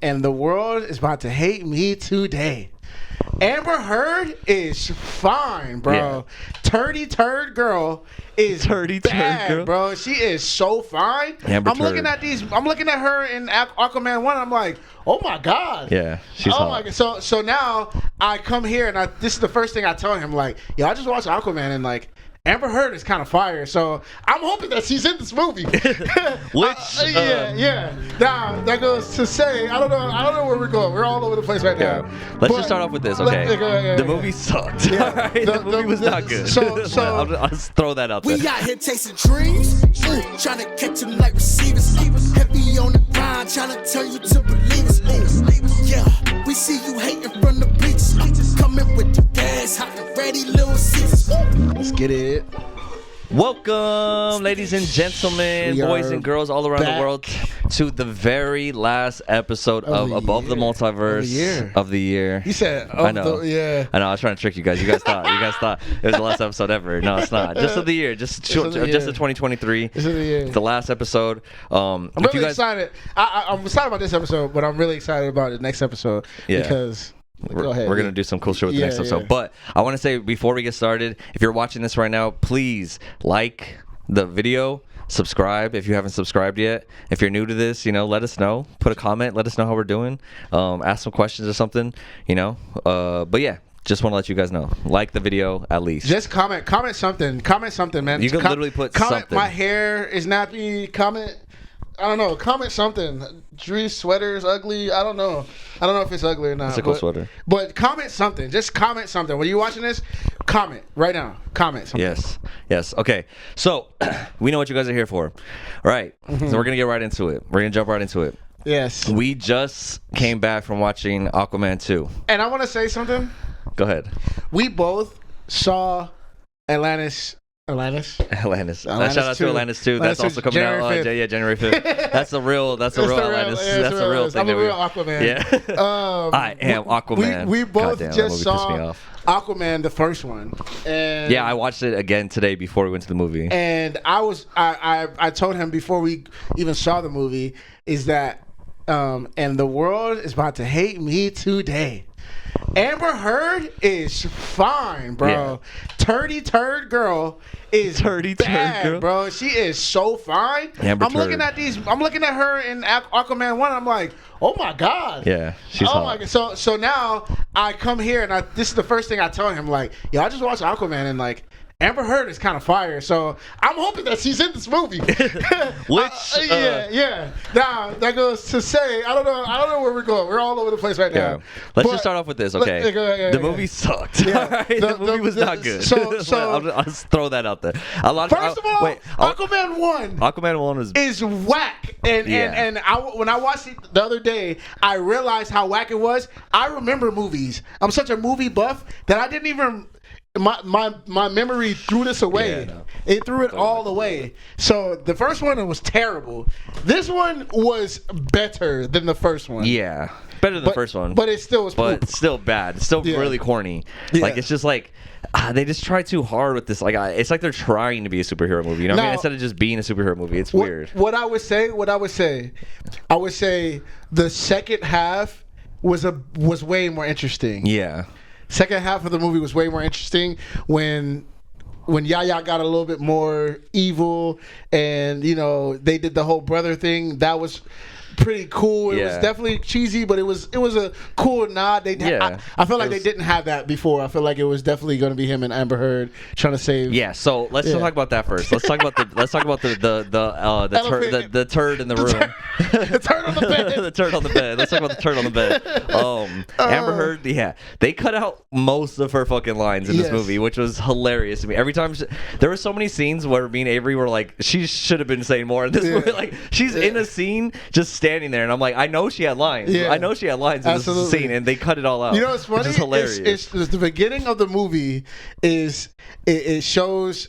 And the world is about to hate me today. Amber Heard is fine, bro. Yeah. Turd girl is bad, bro. She is so fine. I'm looking at her in Aquaman 1. I'm like, oh my god. Yeah, she's hot. My god. So now I come here and this is the first thing I tell him. Like, yo, I just watched Aquaman and like, Amber Heard is kind of fire, so I'm hoping that she's in this movie. Yeah. Now that goes to say, I don't know where we're going. We're all over the place right now. Let's just start off with this, okay? The movie sucked. Yeah. All right? The movie was not good. So I'll just throw that out there. We out here chasing dreams, trying to catch them like receivers. Heavy on the grind, trying to turn you to believers. Yeah, we see you hating from the bleachers. Coming with the gas, hot and ready, little Caesars. Let's get it. Welcome, ladies and gentlemen, boys and girls all around the world, to the very last episode of Above the Multiverse of the year. You said, I know. I know. I was trying to trick you guys. You guys thought it was the last episode ever. No, it's not. Just of the year. Just the 2023. This is the year. The last episode. I'm really excited. I'm excited about this episode, but I'm really excited about the next episode because. We're going to do some cool shit with the next episode. But I want to say, before we get started, if you're watching this right now, please like the video, subscribe if you haven't subscribed yet. If you're new to this, let us know. Put a comment. Let us know how we're doing. Ask some questions or something, But yeah. Just want to let you guys know. Like the video at least. Just comment something. Comment something, man. You can literally put something. My hair is nappy. Comment. I don't know. Comment something. Dre's sweater is ugly. I don't know if it's ugly or not. It's a cool sweater. But comment something. Just comment something. When you're watching this, comment right now. Comment something. Yes. Okay. So we know what you guys are here for. All right. So we're gonna get right into it. We're gonna jump right into it. Yes. We just came back from watching Aquaman 2. And I want to say something. Go ahead. We both saw Atlantis. Shout out to Atlantis 2. That's also coming out January 5th. That's the real Atlantis. That's the real thing. I'm a real Aquaman. Yeah. I am Aquaman. We both just saw Aquaman, the first one. And I watched it again today before we went to the movie. And I told him before we even saw the movie is that and the world is about to hate me today. Amber Heard is fine, bro. Yeah. Turd girl is bad, bro. She is so fine. I'm looking at her in Aquaman 1. I'm like, oh my god. Yeah, she's hot. My god. So now I come here and this is the first thing I tell him. Like, yo, I just watched Aquaman and like, Amber Heard is kind of fire, so I'm hoping that she's in this movie. Now that goes to say, I don't know where we're going. We're all over the place right now. Let's just start off with this, okay? The movie sucked. The movie was not good. So I'll just throw that out there. First of all, Aquaman 1 is whack, and when I watched it the other day, I realized how whack it was. I remember movies. I'm such a movie buff that I didn't even. My memory threw this away. It threw it all away. So the first one was terrible. This one was better than the first one. Yeah, better than the first one. But it still was. But it's still bad. It's still really corny. Yeah. Like, it's just like they just try too hard with this. Like, it's like they're trying to be a superhero movie. What I mean? Instead of just being a superhero movie, it's weird. What I would say, I would say the second half was way more interesting. Yeah. Second half of the movie was way more interesting when Yaya got a little bit more evil and they did the whole brother thing. That was pretty cool. It was definitely cheesy, but it was a cool nod. I feel like they didn't have that before. I feel like it was definitely going to be him and Amber Heard trying to save. Yeah. So let's talk about that first. Let's talk about the turd in the room. The turd on the bed. The turd on the bed. Let's talk about the turd on the bed. Amber Heard. Yeah, they cut out most of her fucking lines in this movie, which was hilarious to me. Every time there were so many scenes where me and Avery were like, she should have been saying more in this movie. Like, she's in a scene just standing there, and I'm like, I know she had lines. I know she had lines in this scene, and they cut it all out. You know what's funny? Which is hilarious. It's the beginning of the movie is it shows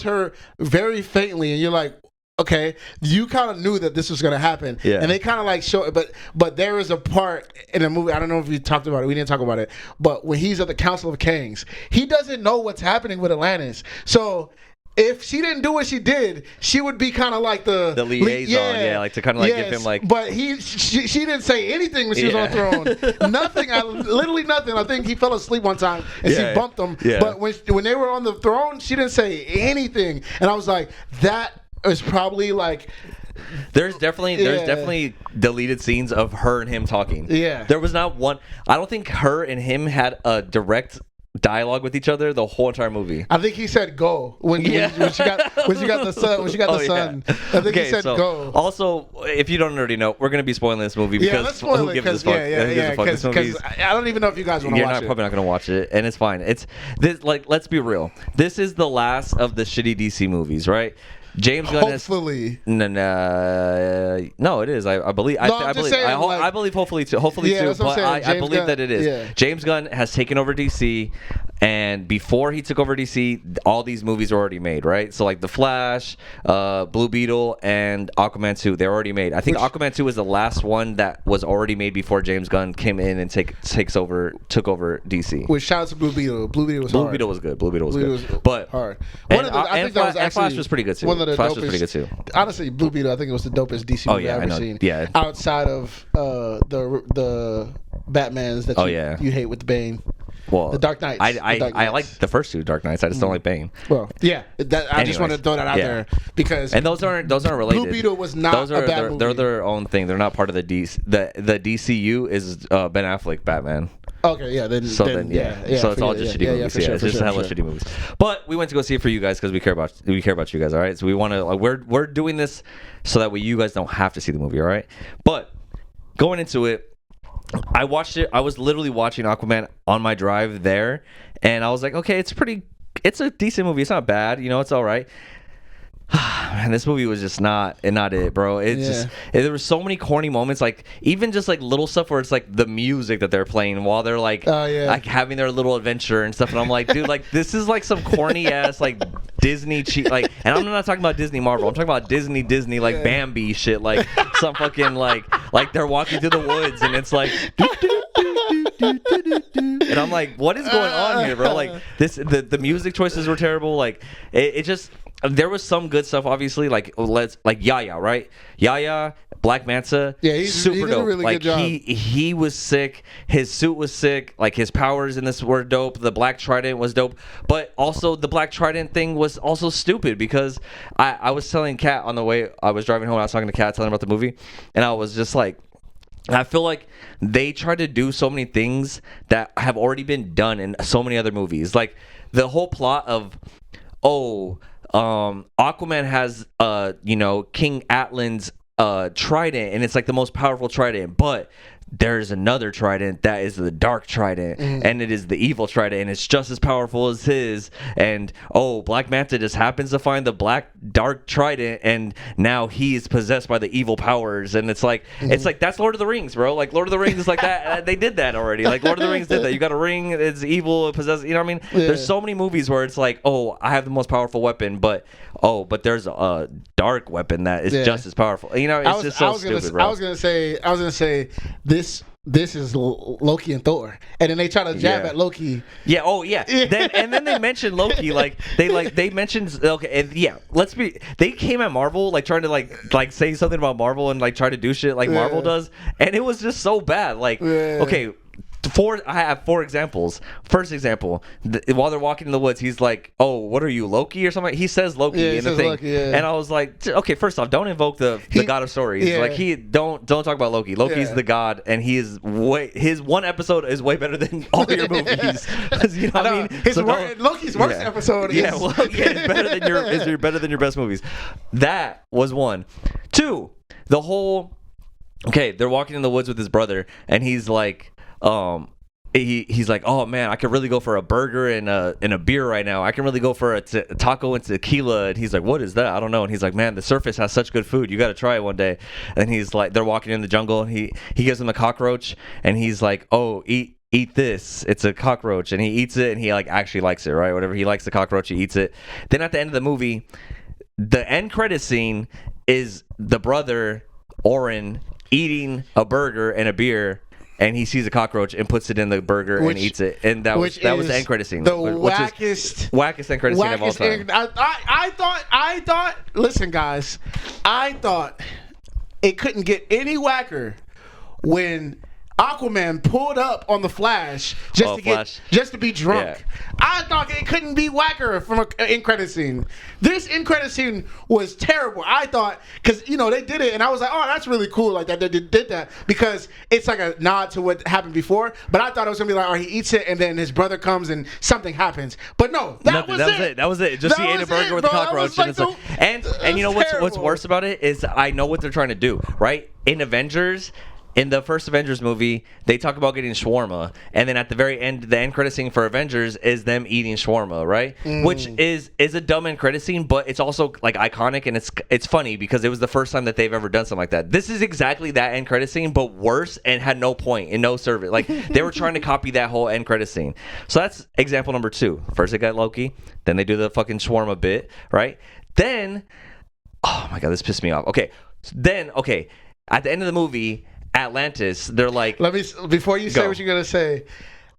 her very faintly, and you're like, okay, you kind of knew that this was going to happen. Yeah. And they kind of like show it, but there is a part in the movie, I don't know if we talked about it, we didn't talk about it, but when he's at the Council of Kings, he doesn't know what's happening with Atlantis. So if she didn't do what she did, she would be kind of like the liaison, like to kind of like give him like. But she didn't say anything when she was on the throne. Nothing. Literally nothing. I think he fell asleep one time and she bumped him. Yeah. But when they were on the throne, she didn't say anything, and I was like, that is probably like. There's definitely deleted scenes of her and him talking. Yeah. There was not one. I don't think her and him had a direct dialogue with each other the whole entire movie. I think he said go when she got the son. I think he said go. Also, if you don't already know, we're gonna be spoiling this movie because let's spoil who gives a fuck? Because I don't even know if you guys want to watch it. You're probably not gonna watch it, and it's fine. It's this. Like, let's be real. This is the last of the shitty DC movies, right? James Gunn hopefully. No, it is. I believe. I believe. Hopefully too. But I believe that it is. Yeah. James Gunn has taken over DC, and before he took over DC, all these movies are already made, right? So like The Flash, Blue Beetle, and Aquaman 2, they're already made. I think Aquaman 2 was the last one that was already made before James Gunn came in and took over DC. Which shout out to Blue Beetle. Blue Beetle was hard. Blue Beetle was good. Blue Beetle was good. But hard. I think that was actually Flash was pretty good too. Flash was pretty good too. Honestly, Blue Beetle, I think it was the dopest DC movie I've ever seen. Yeah. Outside of the Batmans that you hate with the Bane. Well, the Dark Knights. I like the first two Dark Knights. I just don't like Bane. Well, yeah. I just wanted to throw that out there because those aren't related. Blue Beetle was not a bad movie. They're their own thing. They're not part of the DC. The DCU is Ben Affleck Batman. Okay, yeah. So it's all just shitty movies. It's just hella shitty movies. But we went to go see it for you guys because we care about you guys. All right, so we want to. We're doing this so that way you guys don't have to see the movie. All right, but going into it, I watched it. I was literally watching Aquaman on my drive there, and I was like, okay, it's a decent movie. It's not bad. It's all right. Man, this movie was just not it, bro. There were so many corny moments, like even just like little stuff where it's like the music that they're playing while they're like having their little adventure and stuff, and I'm like, dude, like this is like some corny ass like Disney cheat, like, and I'm not talking about Disney Marvel, I'm talking about Disney like Bambi shit, like some fucking like they're walking through the woods and it's like and I'm like, what is going on here, bro? Like the music choices were terrible. Like it just. There was some good stuff, obviously, like Yaya, right? Yaya, Black Manta, super he did dope. A really like good job. he was sick. His suit was sick. Like his powers in this were dope. The Black Trident was dope, but also the Black Trident thing was also stupid because I was telling Kat on the way I was driving home. I was talking to Kat, telling her about the movie, and I was just like, I feel like they tried to do so many things that have already been done in so many other movies. Like the whole plot of Aquaman has King Atlan's trident, and it's like the most powerful trident, but there's another trident that is the dark trident, and it is the evil trident, and it's just as powerful as his. And Black Manta just happens to find the black dark trident, and now he is possessed by the evil powers. And it's like that's Lord of the Rings, bro. Like Lord of the Rings is like that. They did that already. Like Lord of the Rings did that. You got a ring, it's evil, it possesses. You know what I mean? Yeah. There's so many movies where it's like, I have the most powerful weapon, but there's a dark weapon that is just as powerful. It's just so stupid, bro. I was gonna say this is Loki and Thor, and then they try to jab at Loki. Yeah. Oh yeah. Then they mentioned Loki, they mentioned they came at Marvel like trying to like say something about Marvel and like try to do shit like Marvel does, and it was just so bad. Okay. I have 4 examples. First example, while they're walking in the woods, he's like, what are you, Loki or something? He says Loki in the thing. Loki, and I was like, okay, first off, don't invoke the god of stories. Like don't talk about Loki. Loki's the god, and his one episode is way better than all your movies. You know what I mean? Loki's worst episode is better than your best movies. That was 1. 2, the whole they're walking in the woods with his brother, and he's like he's like, oh man, I could really go for a burger and a beer right now. I can really go for a taco and tequila. And he's like, what is that? I don't know. And he's like, man, the surface has such good food. You got to try it one day. And he's like, they're walking in the jungle. And he gives him a cockroach, and he's like, eat this. It's a cockroach. And he eats it, and he like actually likes it, right? Whatever. He likes the cockroach. He eats it. Then at the end of the movie, the end credit scene is the brother Oren eating a burger and a beer. and he sees a cockroach and puts it in the burger and eats it, and that was the end credit scene. The wackest end credit scene of all time. I thought. Listen, guys, I thought it couldn't get any whacker when Aquaman pulled up on the Flash just to be drunk. Yeah. I thought it couldn't be whacker from an end credit scene. This end credit scene was terrible. I thought, because they did it, and I was like, oh, that's really cool. Like that they did that because it's like a nod to what happened before. But I thought it was gonna be like, oh, he eats it, and then his brother comes and something happens. But no, that was it. That was it. Just he ate a burger with a cockroach, and you know what's worse about it is I know what they're trying to do. Right in Avengers. In the first Avengers movie, they talk about getting shawarma, and then at the very end, the end credit scene for Avengers is them eating shawarma, right? Which is a dumb end credit scene, but it's also like iconic, and it's funny because it was the first time that they've ever done something like that. This is exactly that end credit scene, but worse and had no point and no service. Like they were trying to copy that whole end credit scene. So that's example number 2. First they got Loki, then they do the fucking shawarma bit, right? Then, oh my god, this pissed me off. Okay, at the end of the movie. Atlantis, they're like. Let me before you say what you're gonna say.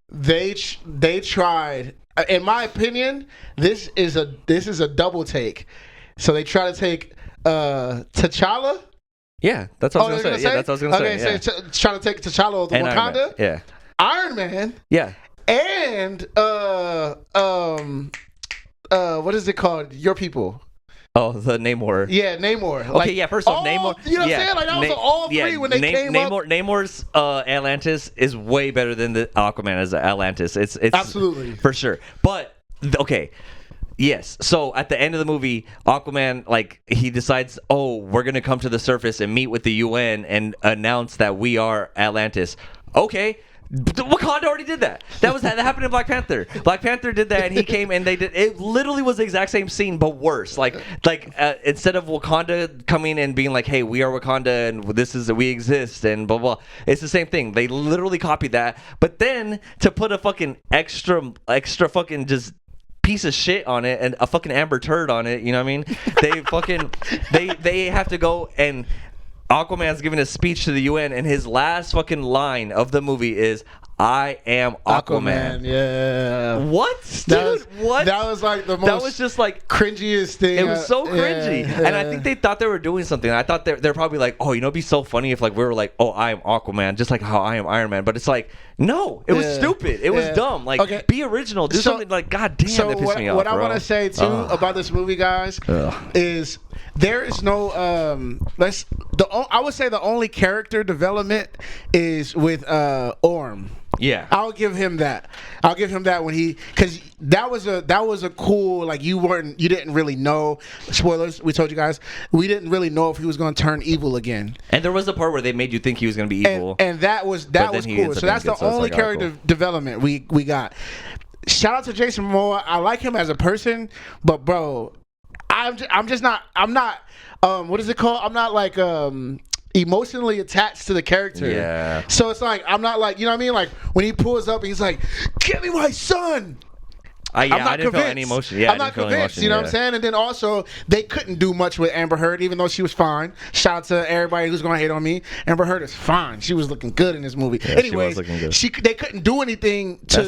They tried. In my opinion, this is a double take. So they try to take T'Challa. Yeah, that's what I was gonna say. Yeah, that's what I was gonna say. Okay, so trying to take T'Challa of the Wakanda. Yeah. Iron Man. Yeah. And what is it called? Your people. Oh, the Namor. Yeah, Namor. Okay, first off, Namor. You know what I'm saying? Like, that was all three when they came up. Namor's Atlantis is way better than the Aquaman as Atlantis. It's absolutely. For sure. But, okay. Yes. So, at the end of the movie, Aquaman, like, he decides, oh, we're going to come to the surface and meet with the UN and announce that we are Atlantis. Okay. Wakanda already did that. That happened in Black Panther. Black Panther did that, and he came and they did. It literally was the exact same scene, but worse. Like instead of Wakanda coming and being like, "Hey, we are Wakanda, and we exist," and blah blah. It's the same thing. They literally copied that, but then to put a fucking extra fucking just piece of shit on it and a fucking Amber Turd on it. You know what I mean? They fucking they have to go and. Aquaman's giving a speech to the UN, and his last fucking line of the movie is, I am Aquaman. Yeah. What? Dude, what? That was like the most that was just like cringiest thing. It was so cringy. Yeah. And I think they thought they were doing something. I thought they're probably like, oh, it'd be so funny if like we were like, oh, I am Aquaman, just like how I am Iron Man. But it's like, no, it was stupid. It was dumb. Like, be original. Do something like, god damn, that pissed me off, what I want to say, too, about this movie, guys, is there is no, I would say the only character development is with Orm. Yeah, I'll give him that. Because that was a cool, like, you didn't really know. Spoilers, we told you guys, we didn't really know if he was going to turn evil again. And there was a part where they made you think he was going to be evil, and that was cool. So that's the only character development we got. Shout out to Jason Momoa. I like him as a person, but bro, I'm not. What is it called? I'm not like emotionally attached to the character. Yeah. So it's like I'm not like, you know what I mean? Like when he pulls up and he's like, "Give me my son." I didn't feel any emotion. Yeah, I'm not convinced. You know what I'm saying? And then also they couldn't do much with Amber Heard, even though she was fine. Shout out to everybody who's gonna hate on me. Amber Heard is fine. She was looking good in this movie. Yeah, anyways, they couldn't do anything to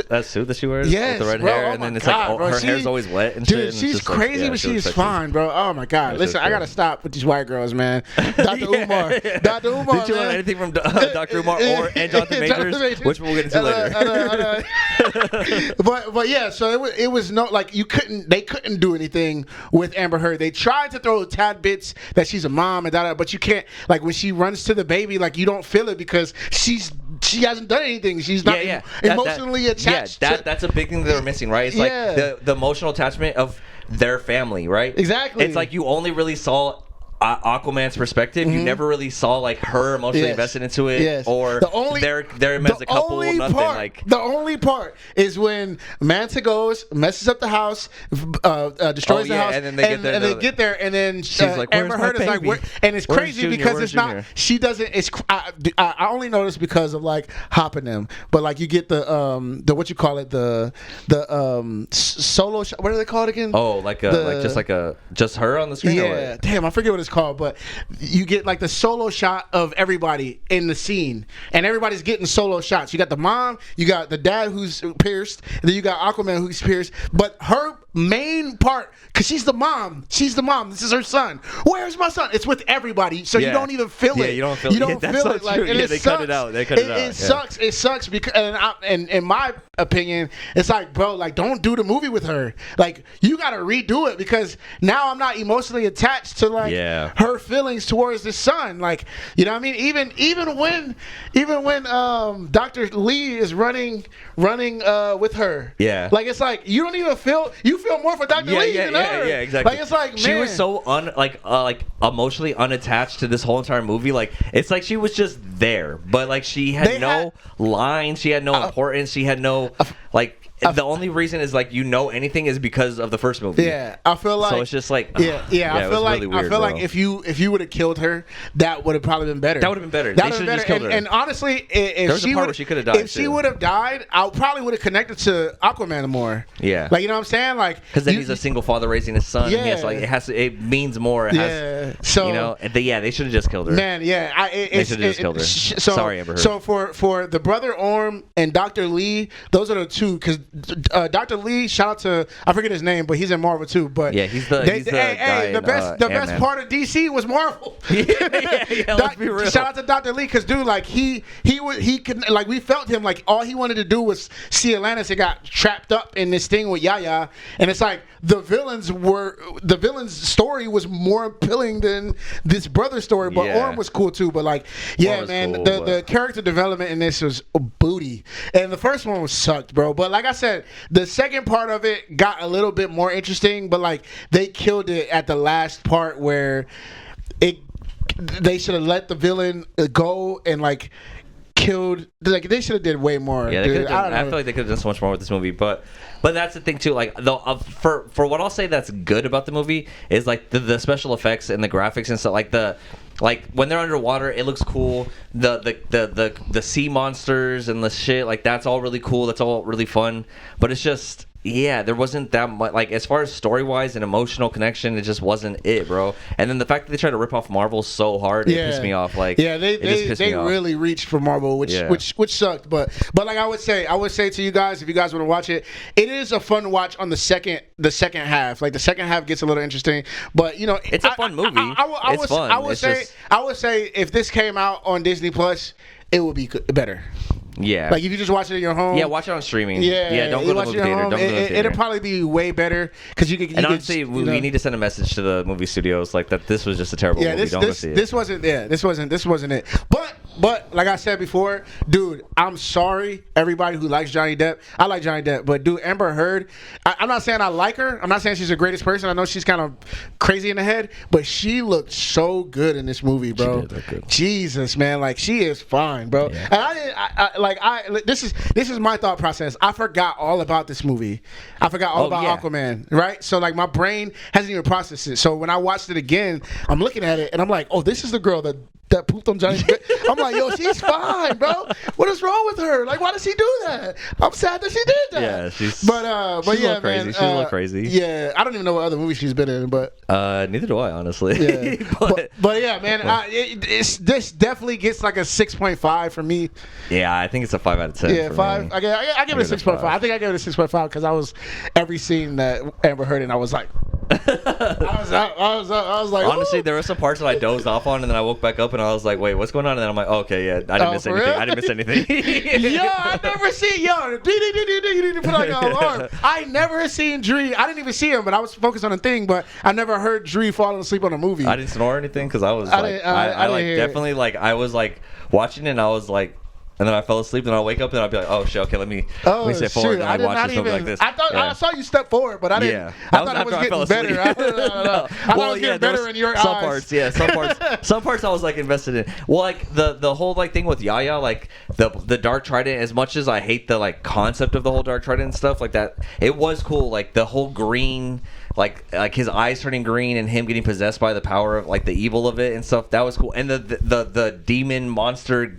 that suit that she wears. Yes, with the red bro, hair, and then it's like her hair's always wet and shit. Dude, she's crazy, but she's fine, bro. Oh my god! Listen, I gotta stop with these white girls, man. Dr. Umar, Dr. Umar. Did you learn anything from Dr. Umar and Johnathan Majors? Which we'll get into later. But yeah, so it was. No, like they couldn't do anything with Amber Heard. They tried to throw tad bits that she's a mom and that, but you can't, like when she runs to the baby, like you don't feel it because she hasn't done anything. She's not emotionally attached. Yeah, that's a big thing that they're missing, right? It's like the emotional attachment of their family, right? Exactly. It's like you only really saw Aquaman's perspective. You never really saw like her emotionally invested into it, or they're as a couple. The only part is when Manta goes, messes up the house, destroys the house, and then they get there, and then she's like, Amber Heard is like, and it's crazy because it's not. She doesn't. It's I only noticed because of like hopping them, but like you get the what you call it, the solo shot. What are they called again? Oh, just her on the screen. Yeah, damn, I forget what it's it's called, but you get like the solo shot of everybody in the scene, and everybody's getting solo shots. You got the mom, you got the dad who's pierced, and then you got Aquaman who's pierced. But her main part, because she's the mom. This is her son. Where's my son? It's with everybody, so you don't even feel it. Yeah, you don't feel it. You don't feel it. Like, and they cut it out. It sucks. It sucks because, and in my opinion, it's like, bro, like, don't do the movie with her. Like, you gotta redo it, because now I'm not emotionally attached to like her feelings towards the son. Like, you know what I mean? Even when Dr. Lee is running with her. Yeah. Like, it's like you don't even feel more for Dr. Lee than her. Yeah, exactly. Like, it's like, man, she was so like emotionally unattached to this whole entire movie. Like, it's like she was just there, but like she had no lines, she had no importance, she had no like. The only reason is like anything is because of the first movie. Yeah, I feel like so it's just like I feel like really weird, like if you would have killed her, that would have probably been better. That would have been better. They should have just killed her. And honestly, if she would have died, I probably would have connected to Aquaman more. Yeah, like, you know what I'm saying, like, because then he's a single father raising his son. Yeah, and it means more. So they should have just killed her. Man, they should have just killed her. Sorry, Amber Heard. So for the brother Orm and Dr. Lee, those are the two, because Dr. Lee, shout out to, I forget his name, but he's in Marvel too. But yeah, he's the guy the best part of DC was Marvel. Let's be real. Shout out to Dr. Lee, because dude, like, he could, like, we felt him, like, all he wanted to do was see Atlantis and got trapped up in this thing with Yaya, and it's like the villain's story was more appealing than this brother story, but Orm was cool too. But like, man, cool, the character development in this was booty, and the first one was sucked, bro. But like I said, the second part of it got a little bit more interesting, but like, they killed it at the last part where they should have let the villain go and like killed. Like, they should have did way more. Yeah, I feel like they could have done so much more with this movie, but that's the thing too. Like, for what I'll say that's good about the movie is like the special effects and the graphics and stuff. Like when they're underwater, it looks cool. The sea monsters and the shit, like, that's all really cool. That's all really fun. But it's just, there wasn't that much, like, as far as story-wise and emotional connection, it just wasn't it, bro. And then the fact that they tried to rip off Marvel so hard, it pissed me off. Like, they really reached for Marvel, which sucked. But like I would say to you guys, if you guys want to watch it, it is a fun watch on the second half. Like, the second half gets a little interesting, but you know, it's a fun movie. It's fun. I would say if this came out on Disney Plus, it would be better. Yeah. Like, if you just watch it at your home. Yeah, watch it on streaming. Yeah, don't go to the movie theater. It'll probably be way better, because you can. Honestly, we need to send a message to the movie studios like that. This was just a terrible movie. Don't go see it. This wasn't it. But like I said before, dude, I'm sorry, everybody who likes Johnny Depp. I like Johnny Depp, but dude, Amber Heard, I'm not saying I like her. I'm not saying she's the greatest person. I know she's kind of crazy in the head, but she looked so good in this movie, bro. She did look good. Jesus, man, like, she is fine, bro. Yeah. And this is my thought process. I forgot all about this movie. I forgot all about Aquaman, right? So like, my brain hasn't even processed it. So when I watched it again, I'm looking at it and I'm like, oh, this is the girl that pooped on Johnny's bed. I'm like, yo, she's fine, bro. What is wrong with her? Like, why does she do that? I'm sad that she did that. Yeah, she's yeah, crazy. man, she's a little crazy. Yeah, I don't even know what other movies she's been in, but neither do I, honestly. Yeah. but yeah, man, this definitely gets like a 6.5 for me. Yeah, I think it's a 5 out of 10. Yeah, 5. I give it a 6.5. I think I gave it a 6.5 because I was every scene that Amber Heard in, I was like, I was like, honestly, there were some parts that I dozed off on, and then I woke back up and I was like, wait, what's going on? And then I'm like, oh, okay, yeah, I didn't miss anything. Real? I didn't miss anything. I never see you need to put on your alarm. I never seen Dree. I didn't even see him, but I was focused on the thing. But I never heard Dree falling asleep on a movie. I didn't snore or anything because I was like, I like definitely like I was like watching it and I was like. And then I fell asleep, and I'll wake up, and I'll be like, "Oh shit, okay, let me step forward." And I watch this movie like this. I thought I saw you step forward, but I didn't. Yeah. I thought it was getting better. I thought it was getting better in your eyes. Some parts I was like invested in. Well, like the whole like thing with Yaya, like the Dark Trident. As much as I hate the like concept of the whole Dark Trident and stuff like that, it was cool. Like the whole green like his eyes turning green and him getting possessed by the power of like the evil of it and stuff. That was cool. And the demon monster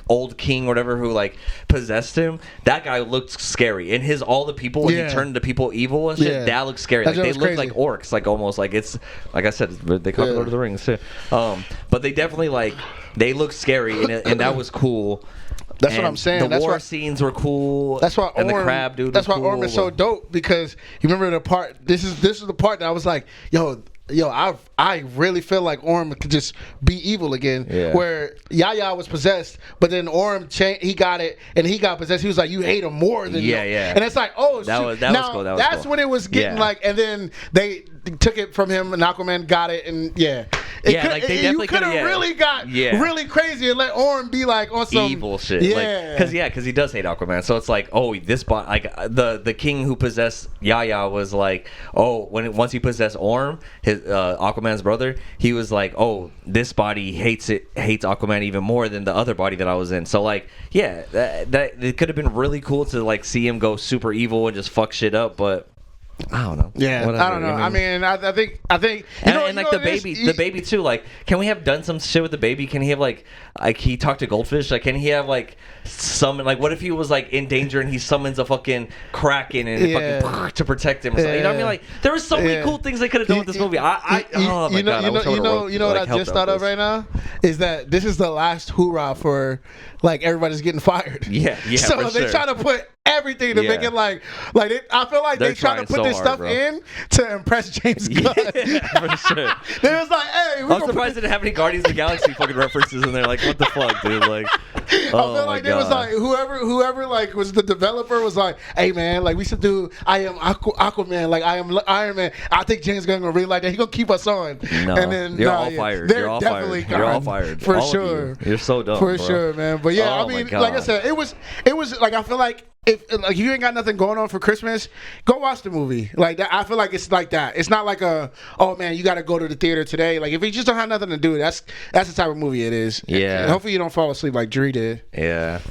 old king, whatever, who like possessed him. That guy looked scary. And all the people when he turned into people evil and shit. That looked scary. Like they looked like orcs, like almost like it's like I said, they call it Lord of the Rings too. But they definitely like they looked scary and that was cool. That's what I'm saying. The war scenes were cool. That's why and the crab dude. That's why cool. Orm is so dope because you remember the part. This is the part that I was like, yo, I really feel like Orm could just be evil again. Yeah. Where Yaya was possessed, but then Orm he got it and he got possessed. He was like, you hate him more than yeah. And it's like, oh, that shoot. was cool. That's cool. when it was getting like, and then they took it from him and Aquaman got it and they definitely you could have really got really crazy and let Orm be like on some evil shit. Because he does hate Aquaman. So it's like, oh, this like the king who possessed Yaya was like, oh, once he possessed Orm, his Aquaman's brother, he was like, oh, this body hates Aquaman even more than the other body that I was in. So like, that it could have been really cool to like see him go super evil and just fuck shit up, but I don't know. Yeah, whatever, I don't know. I mean, I think and like the baby too. Like, can we have done some shit with the baby? Can he have like he talked to goldfish? Like, can he have like summon? Like, what if he was like in danger and he summons a fucking kraken and fucking to protect him? Or something? You know what I mean? Like, there were so many cool things they could have done with this movie. Oh my god! You know what I just thought of right now is that this is the last hoorah for like everybody's getting fired. Yeah. So they try to put everything to make it like I feel like they try to put this stuff in to impress James Gunn. For sure. They was like, hey, I'm surprised they didn't have any Guardians of the Galaxy fucking references in there. Like, what the fuck, dude? Like, I feel like they was like whoever like was the developer was like, hey man, like we should do I am Aquaman, like I am Iron Man. I think James Gunn gonna really like that. He gonna keep us on. No, and then you're all fired. They're you're all definitely fired. You're all fired. For all sure. Of you. You're so dumb. For bro. sure, man. But yeah, I mean, like I said, it was like I feel like if you ain't got nothing going on for Christmas, go watch the movie. Like that, I feel like it's like that. It's not like oh man, you got to go to the theater today. Like if you just don't have nothing to do, that's the type of movie it is. Yeah. And hopefully you don't fall asleep like Dre did. Yeah.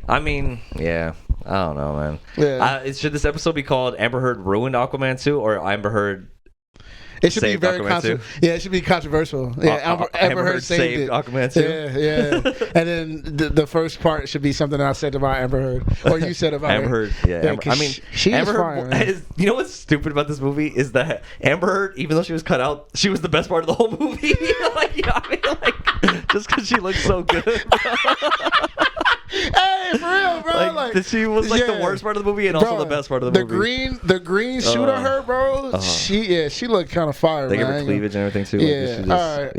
I mean, yeah. I don't know, man. Yeah. Should this episode be called Amber Heard Ruined Aquaman 2 or Amber Heard? It should be very it should be controversial. Yeah, Amber Heard saved it. Aquaman 2. Yeah. And then the first part should be something I said about Amber Heard, or you said about Amber Heard. Yeah, I mean, she Amber Heard. Heard. You know what's stupid about this movie is that Amber Heard, even though she was cut out, she was the best part of the whole movie. Just because she looks so good. Hey, for real, bro. Like she was the worst part of the movie and also the best part of the movie. The green shoot on her, bro. She looked kind of fire. They man. give her cleavage and everything too. Yeah.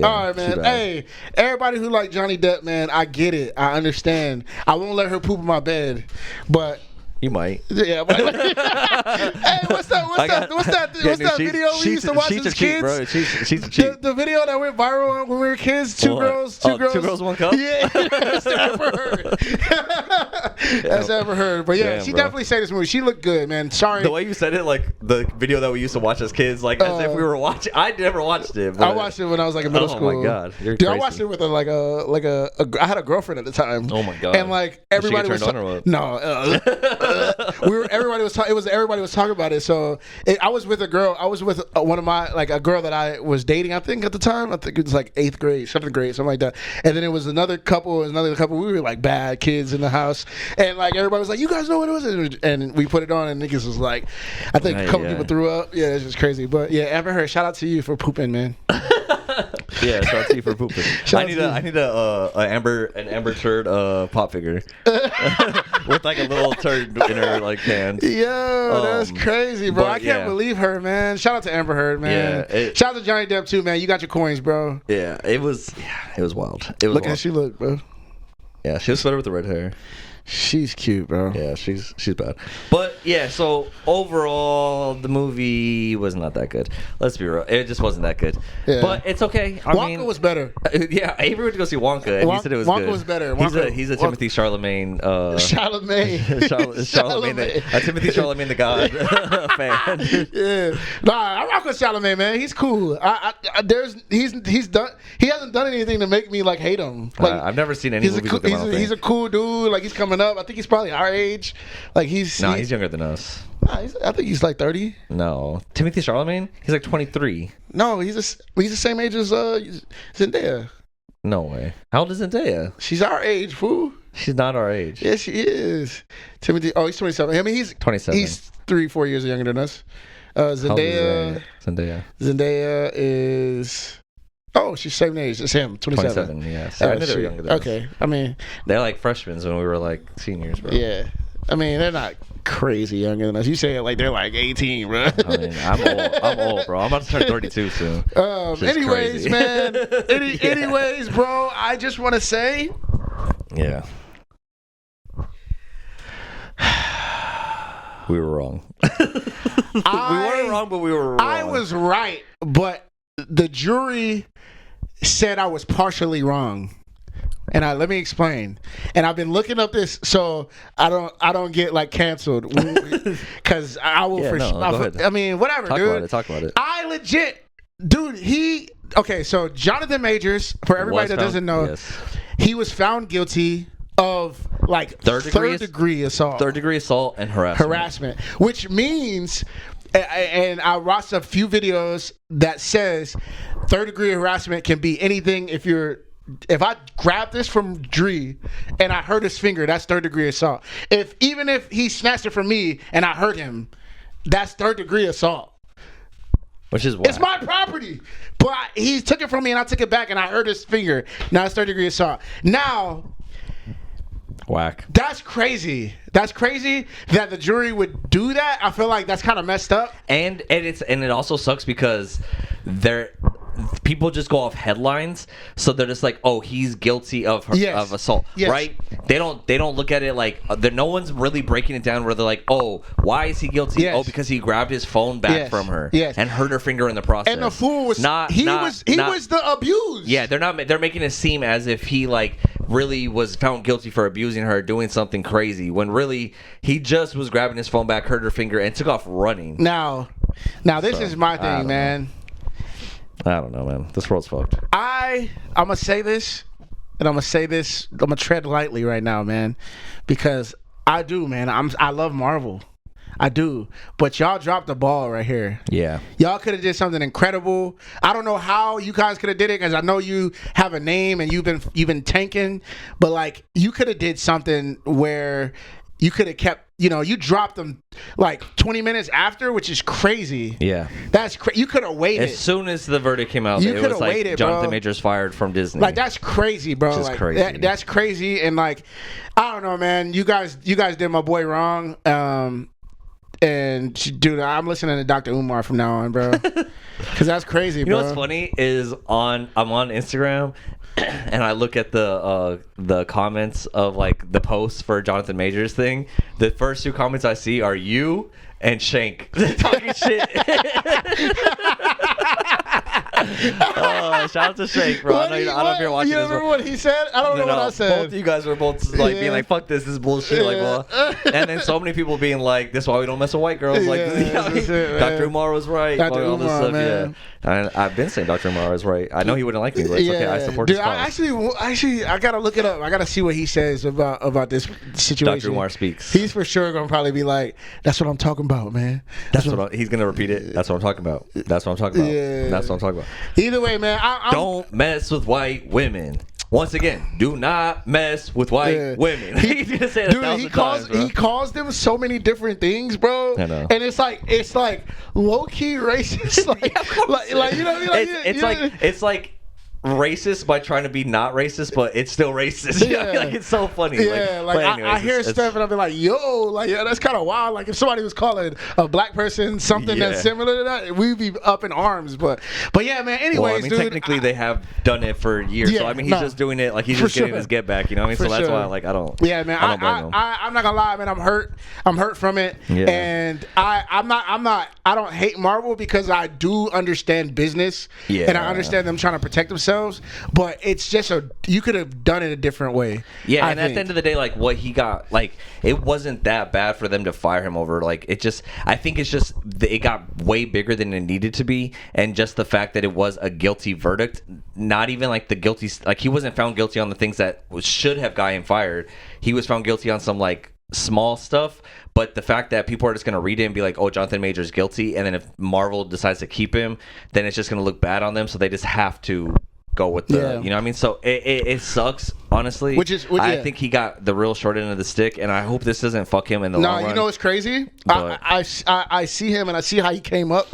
All right, man. Hey, everybody who like Johnny Depp, man, I get it. I understand. I won't let her poop in my bed, but. You might. Yeah. But, hey, what's that video we used to watch as kids? Bro. She's a cheat. The video that went viral when we were kids. Two girls, one cup. Yeah, that's Amber Heard. That's Amber Heard. But yeah, she definitely saved this movie. She looked good, man. Sorry. The way you said it, like the video that we used to watch as kids, like as if we were watching. I never watched it. But I watched it when I was like in middle school. Oh my god, you're Dude, crazy. I watched it with I had a girlfriend at the time. Oh my god. And like everybody was everybody was talking about it. So I was with a girl. I was with one of my a girl that I was dating. I think at the time. I think it was like 8th grade, 7th grade, something like that. And then it was another couple. We were like bad kids in the house, and like everybody was like, "You guys know what it was?" And we put it on, and niggas was like, I think a couple people threw up. Yeah, it's just crazy. But yeah, Amber Heard, shout out to you for pooping, man. Yeah, shout out to you for pooping. I need an Amber turd pop figure with like a little turd in her like hand. Yo, that's crazy, bro. I can't believe her, man. Shout out to Amber Heard, man. Yeah, shout out to Johnny Depp too, man. You got your coins, bro. Yeah, it was wild. Look how she looked, bro. Yeah, she was better with the red hair. She's cute, bro. Yeah, she's bad. But yeah, so overall, the movie was not that good. Let's be real, it just wasn't that good. Yeah. But it's okay. Wonka was better. Yeah, Avery went to go see Wonka, and he said it was good. Wonka was better. He's a Timothy Chalamet. Chalamet. Timothy Chalamet the God fan. Yeah, I rock with Chalamet, man. He's cool. He hasn't done anything to make me like hate him. Like I've never seen any movies with him. He's a cool dude. Like he's coming up. I think he's probably our age. Like he's younger than us. Nah, I think he's like 30. No, Timothy Chalamet. He's like 23. No, he's the same age as Zendaya. No way. How old is Zendaya? She's our age, fool. She's not our age. Yes, she is. Timothy. Oh, he's 27. I mean, he's 27. He's 3-4 years younger than us. Zendaya. Zendaya is. Oh, she's same age as him. 27. Yeah. So I knew they were younger than us. Okay. I mean, they're like freshmen when we were like seniors, bro. Yeah. I mean, they're not crazy younger than us. You say it like they're like 18, bro. I mean, I'm old, bro. I'm about to turn 32 soon. Anyways, man. Anyways, bro, I just want to say. Yeah. We were wrong. We weren't wrong, but we were wrong. I was right, but the jury said I was partially wrong. And let me explain. And I've been looking up this so I don't get like canceled because I will go ahead. I mean, whatever, dude. Talk about it. I legit, dude. So Johnathan Majors, for everybody that doesn't know, he was found guilty of like third degree assault. Third degree assault and harassment. Which means, and I watched a few videos that says third degree harassment can be anything. If I grab this from Dre and I hurt his finger, that's third degree assault. Even if he snatched it from me and I hurt him, that's third degree assault. Which is why it's my property, but he took it from me and I took it back and I hurt his finger. Now it's third degree assault. Now, whack. That's crazy. That's crazy that the jury would do that. I feel like that's kind of messed up. And it also sucks because people just go off headlines, so they're just like, oh, he's guilty of assault, right? They don't look at it like no one's really breaking it down where they're like, oh, why is he guilty? Oh, because he grabbed his phone back from her and hurt her finger in the process. And the fool was he was the abused. Yeah, they're making it seem as if he like really was found guilty for abusing her, doing something crazy, when really he just was grabbing his phone back, hurt her finger, and took off running. Now this is my thing, man. I don't know, man. This world's fucked. I'm gonna say this, and I'm gonna tread lightly right now, man, because I do, man. I love Marvel. I do. But y'all dropped the ball right here. Yeah. Y'all could have did something incredible. I don't know how you guys could have did it, because I know you have a name and you've been tanking, but like you could have did something where you could have kept, you dropped them like 20 minutes after, which is crazy. Yeah. That's crazy. You could have waited. As soon as the verdict came out, it was like waited, Johnathan Majors fired from Disney. Like, that's crazy, bro. Just like, crazy. That's crazy. And like, I don't know, man. You guys did my boy wrong. And dude, I'm listening to Dr. Umar from now on, bro. Because that's crazy, bro. You know what's funny is I'm on Instagram and I look at the comments of like the posts for Johnathan Majors thing. The first two comments I see are you and Shank talking shit. Shout out to Shank, bro. I don't know if you're watching you this. You remember what he said? I don't know what I said. Both of you guys were both like being like, "Fuck this is bullshit." Like, well, and then so many people being like, "This is why we don't mess with white girls." Like, Dr. Umar was right. Dr. All this Umar, stuff, man. Yeah. I've been saying Dr. Umar is right. I know he wouldn't like me, but it's okay. I support his cause. Actually, I gotta look it up. I gotta see what he says about this situation. Dr. Umar speaks. He's for sure gonna probably be like, "That's what I'm talking about, man." He's gonna repeat it. That's what I'm talking about. That's what I'm talking about. Yeah. That's what I'm talking about. Either way, man. Don't mess with white women. Once again, do not mess with white women. He calls them so many different things, bro. I know. And it's like low key racist. like you know what I mean? It's like racist by trying to be not racist, but it's still racist. Yeah. Like, it's so funny. Yeah, I hear stuff and I'll be like, yo, like, yeah, that's kind of wild. Like, if somebody was calling a black person something that's similar to that, we'd be up in arms. But yeah, man. Anyways, well, I mean, dude, technically they have done it for years. So I mean, he's just doing it like he's just getting his get back. You know what I mean? So that's why, like, I don't. Yeah, man. I don't blame him. I'm not gonna lie, man. I'm hurt. I'm hurt from it. Yeah. And I don't hate Marvel because I do understand business. Yeah. And I understand them trying to protect themselves. But it's just you could have done it a different way. Yeah, and at the end of the day, like what he got, like it wasn't that bad for them to fire him over. Like I think it's just it got way bigger than it needed to be, and just the fact that it was a guilty verdict, not even like the guilty, like he wasn't found guilty on the things that should have got him fired. He was found guilty on some like small stuff, but the fact that people are just going to read it and be like, oh, Johnathan Majors guilty, and then if Marvel decides to keep him, then it's just going to look bad on them, so they just have to go with the, you know what I mean? So it sucks, honestly. I think he got the real short end of the stick, and I hope this doesn't fuck him in the long run. No, you know what's crazy? I see him, and I see how he came up,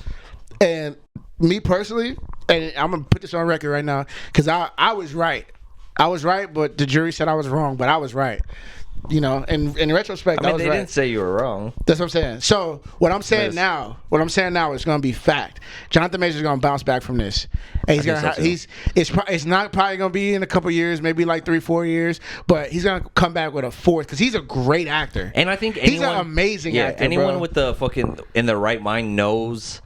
and me personally, and I'm going to put this on record right now, because I was right. I was right, but the jury said I was wrong, but I was right. You know, in retrospect, I mean, they didn't say you were wrong. That's what I'm saying. So what I'm saying now is going to be fact. Johnathan Majors is going to bounce back from this, and he's going to. It's not probably going to be in a couple years, maybe like 3-4 years, but he's going to come back with a fourth because he's a great actor. And I think he's an amazing actor. Anyone with the fucking in the right mind knows.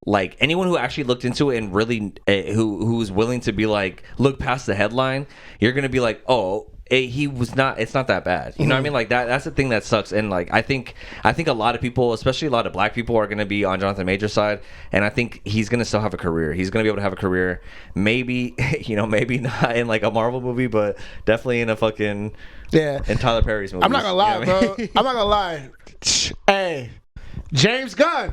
Like anyone who actually looked into it and really who's willing to be like look past the headline, you're gonna be like, oh, he was not. It's not that bad. You know what I mean? Like that's the thing that sucks. And like I think a lot of people, especially a lot of black people, are gonna be on Johnathan Majors' side. And I think he's gonna still have a career. He's gonna be able to have a career. Maybe maybe not in like a Marvel movie, but definitely in a fucking in Tyler Perry's movie. I'm not gonna lie, bro. I'm not gonna lie. Hey, James Gunn.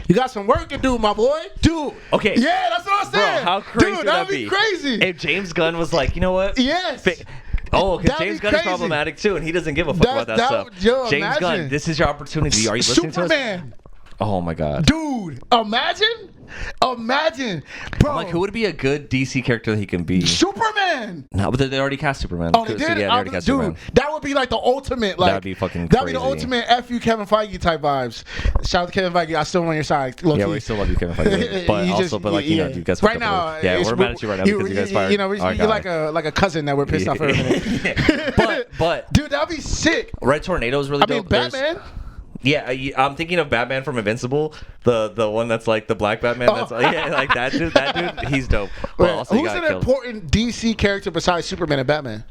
You got some work to do, my boy. Dude. Okay. Yeah, that's what I'm saying. Bro, how crazy would that be? Crazy. If James Gunn was like, you know what? Yes. Because James Gunn is problematic too, and he doesn't give a fuck about that stuff. James Gunn, this is your opportunity. Are you listening to us? Superman. Oh my God. Dude, imagine, bro. I'm like, who would be a good DC character that he can be? Superman. No, but they already cast Superman. Oh, they did? Yeah, they already cast Superman. That would be like the ultimate. Like, that'd be fucking crazy. That'd be the ultimate F you Kevin Feige type vibes. Shout out to Kevin Feige. I still on your side. Yeah, we still love you, Kevin Feige. But you guys right now. Yeah, we're mad at you right now because you guys fired. You know, you're like a cousin that we're pissed off for a minute. But dude, that'd be sick. Red Tornado is really dope. I mean, Batman. Yeah, I'm thinking of Batman from Invincible, the one that's like the black Batman. That's like that dude. He's dope. But also who's an important DC character besides Superman and Batman?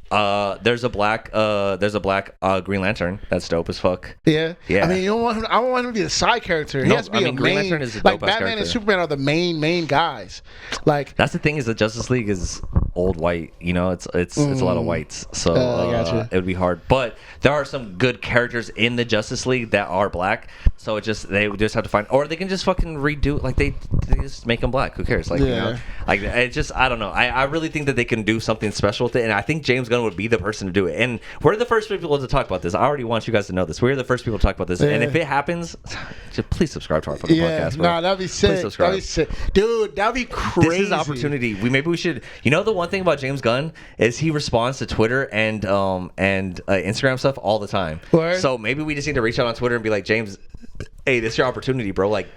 There's a black Green Lantern. That's dope as fuck. Yeah. Yeah. I mean, you don't want him. I don't want him to be a side character. He has to be a main. Green Lantern is a like dope-ass Batman character. and Superman are the main guys. Like that's the thing is the Justice League is old white. You know, it's a lot of whites, so gotcha. it would be hard. But there are some good characters in the Justice League that are black. So they would just have to find, or they can just fucking redo it. Like they just make them black. Who cares? Like you know, like it's just I don't know. I really think that they can do something special with it, and I think James Gunn would be the person to do it. And we're the first people to talk about this. I already want you guys to know this. We're the first people to talk about this. And if it happens, just please subscribe to our fucking podcast. Bro. Nah, that'd be sick. Please subscribe. That'd be sick, dude. That'd be crazy. This is an opportunity. Maybe we should. You know, the one thing about James Gunn is he responds to Twitter and Instagram stuff all the time. Word. So maybe we just need to reach out on Twitter and be like, James, hey, this is your opportunity, bro. Like,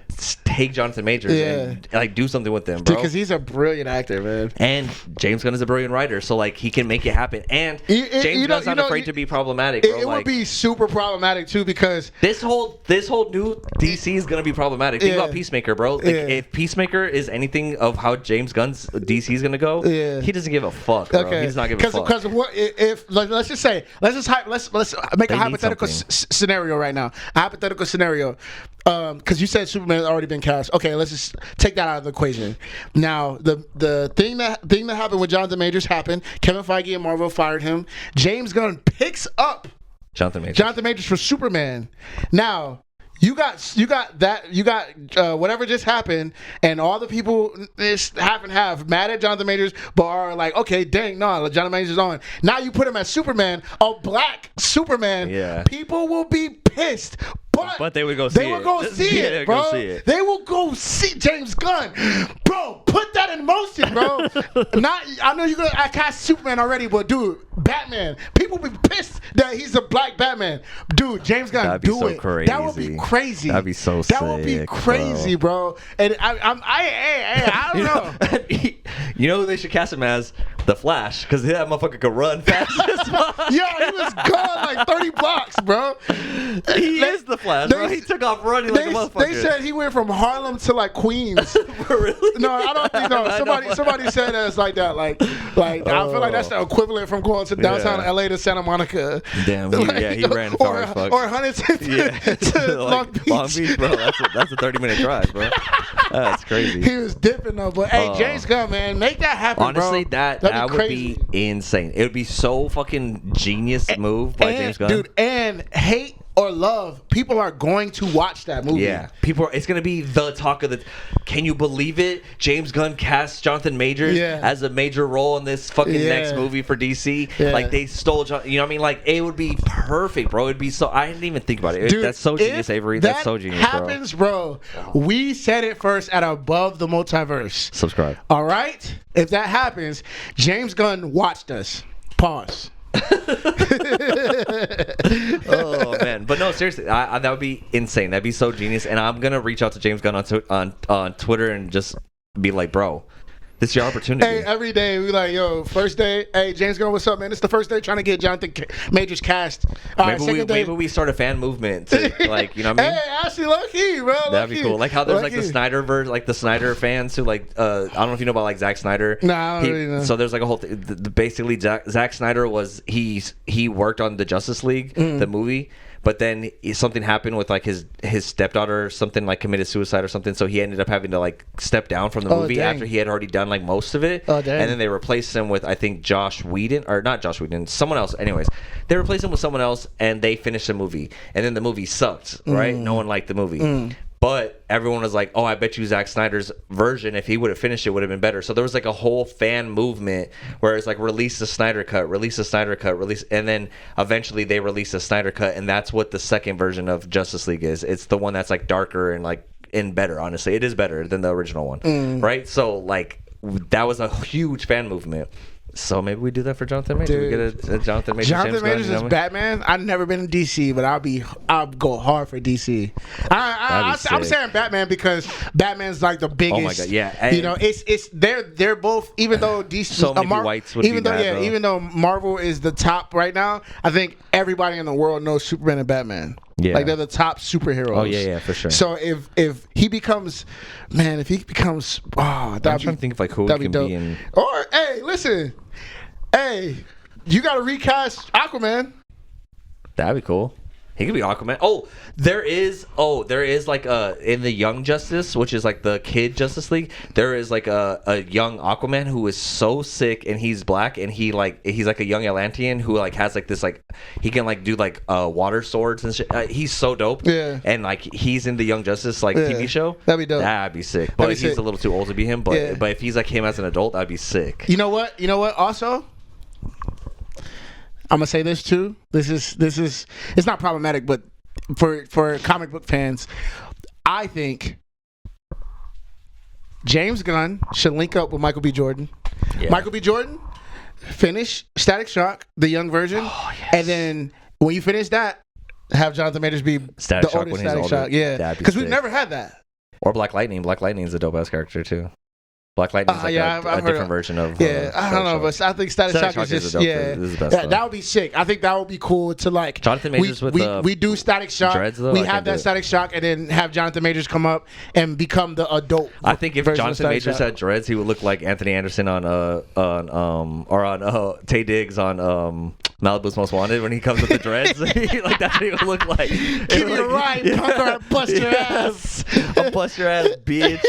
take Johnathan Majors and like do something with him, bro. Because he's a brilliant actor, man. And James Gunn is a brilliant writer, so like he can make it happen. And James Gunn's not afraid to be problematic, bro. It would be super problematic too because this whole new DC is gonna be problematic. Think about Peacemaker, bro. Like, if Peacemaker is anything of how James Gunn's DC is gonna go, he doesn't give a fuck, bro. Okay. He's not giving a fuck. Because what if let's make a hypothetical scenario right now. A hypothetical scenario. Because you said Superman has already been cast. Okay, let's just take that out of the equation. Now, the thing that happened with Johnathan Majors happened. Kevin Feige and Marvel fired him. James Gunn picks up Johnathan Majors for Superman. Now, you got whatever just happened, and all the people this half and half mad at Johnathan Majors, but are like, okay, dang, no, Johnathan Majors is on. Now you put him as Superman, a black Superman. Yeah. People will be pissed. But they would go see it. They will go see it, bro. They will go see James Gunn. Bro, put that in motion, bro. I know you're going to cast Superman already, but dude, Batman. People be pissed that he's a black Batman. Dude, James Gunn, That'd be so it. Crazy. That would be crazy. That'd be so sick. That would be crazy, bro. And I don't know. You know who they should cast him as? The Flash, because that motherfucker could run fast as fuck. Yo, he was gone like 30 blocks, bro. He is the Flash, bro. He took off running like a motherfucker. They said he went from Harlem to like Queens. Really? No, I don't. You know, somebody said it's like that. Like I feel like that's the equivalent from going to downtown LA to Santa Monica. Damn, he ran far as fuck. Or Huntington to like, Long Beach. Bro. That's a 30-minute drive, bro. That's crazy. He was dipping though, but hey, James Gunn, man, make that happen, honestly, bro. that would be insane. It would be so fucking genius move by James Gunn. Dude, and hate or love, people are going to watch that movie. Yeah, it's gonna be the talk of the. Can you believe it? James Gunn cast Johnathan Majors as a major role in this fucking next movie for DC. Yeah. Like they stole, you know what I mean? Like it would be perfect, bro. It'd be so. I didn't even think about it. Dude, that's so genius, Avery. That's so genius, happens, bro. We said it first at Above the Multiverse. Subscribe. All right. If that happens, James Gunn watched us. Pause. Oh man, but no, seriously, that would be insane. That'd be so genius. And I'm gonna reach out to James Gunn on Twitter and just be like, bro, this is your opportunity. Hey, every day we like, yo, first day. Hey, James Gunn, what's up, man? It's the first day trying to get Johnathan Majors cast. Maybe we start a fan movement to, like, you know what I mean? Hey, actually, lucky, bro. That'd be cool. Like how there's like the Snyder verse, like the Snyder fans who like I don't know if you know about like Zack Snyder. Nah, I don't really know. So there's like a whole thing. Basically, Zack Snyder he worked on the Justice League, the movie. But then something happened with like his stepdaughter or something, like committed suicide or something. So he ended up having to like step down from the movie after he had already done like most of it. Oh, dang. And then they replaced him with, I think, Josh Whedon, or not Josh Whedon, someone else. Anyways, they replaced him with someone else and they finished the movie. And then the movie sucked, right? No one liked the movie. But everyone was like, oh, I bet you Zack Snyder's version, if he would have finished it, would have been better. So there was like a whole fan movement where it's like, release the Snyder cut, and then eventually they released the Snyder cut, and that's what the second version of Justice League is. It's the one that's like darker and like better, honestly. It is better than the original one, right? So like that was a huge fan movement. So maybe we do that for Johnathan Majors. Dude, we get a Johnathan Majors. Johnathan Majors is Batman. I've never been in DC, but I'll go hard for DC. I'm saying Batman because Batman's like the biggest. Oh my god, yeah. You know, they're both, even though DC, so many whites would even be though mad, though. even though Marvel is the top right now, I think everybody in the world knows Superman and Batman. Yeah. Like they're the top superheroes. Oh yeah, for sure. So if he becomes, I'm trying to think of like who can be in. Or hey, listen, hey, you got to recast Aquaman. That'd be cool. He could be Aquaman. There is like in the Young Justice, which is like the kid Justice League, there is like a young Aquaman who is so sick, and he's black, and he's like a young Atlantean who like has like this like he can like do like water swords and shit. He's so dope. Yeah. And like he's in the Young Justice like TV show. That'd be dope. That'd be sick. But he's a little too old to be him. But if he's like him as an adult, that'd be sick. You know what? Also, I'm gonna say this too. This is it's not problematic, but for comic book fans, I think James Gunn should link up with Michael B. Jordan. Yeah. Michael B. Jordan, finish Static Shock, the young version, and then when you finish that, have Johnathan Majors be Static the Shock oldest when he's Static older. Shock. Yeah, because we've never had that. Or Black Lightning. Black Lightning is a dope ass character too. Black Lightning is like a different version of. I don't know, but I think Static Shock is just that would be sick. I think that would be cool to like. Johnathan Majors we do Static Shock. Dreads, though, we have that Static Shock, and then have Johnathan Majors come up and become the adult. I think if Johnathan Majors had dreads, he would look like Anthony Anderson on Tay Diggs on Malibu's Most Wanted when he comes with the dreads. Like that's what he would look like. Give me a ride, punk, or bust your ass. I'll bust your ass, bitch.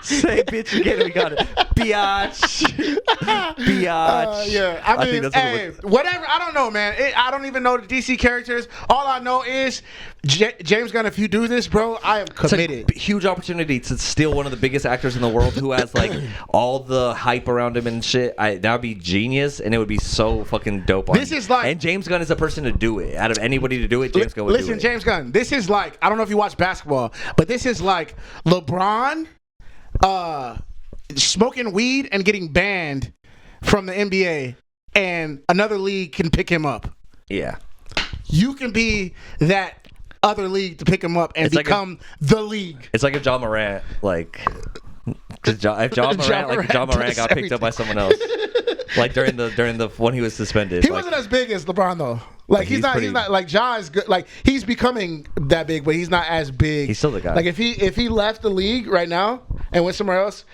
Say bitch again, we got it. Biatch. Yeah, I mean, hey, whatever. I don't know, man. I don't even know the DC characters. All I know is James Gunn. If you do this, bro, I am committed. It's a huge opportunity to steal one of the biggest actors in the world who has like all the hype around him and shit. That would be genius, and it would be so fucking dope. And James Gunn is the person to do it. Out of anybody to do it, James Gunn would do it. Listen, James Gunn. This is like, I don't know if you watch basketball, but this is like LeBron smoking weed and getting banned from the NBA, and another league can pick him up. Yeah, you can be that other league to pick him up and become the league. It's like if John Morant John Morant got picked up by someone else. like during the when he was suspended. He wasn't as big as LeBron though. Like he's not like Ja is good. Like he's becoming that big, but he's not as big. He's still the guy. Like if he left the league right now and went somewhere else,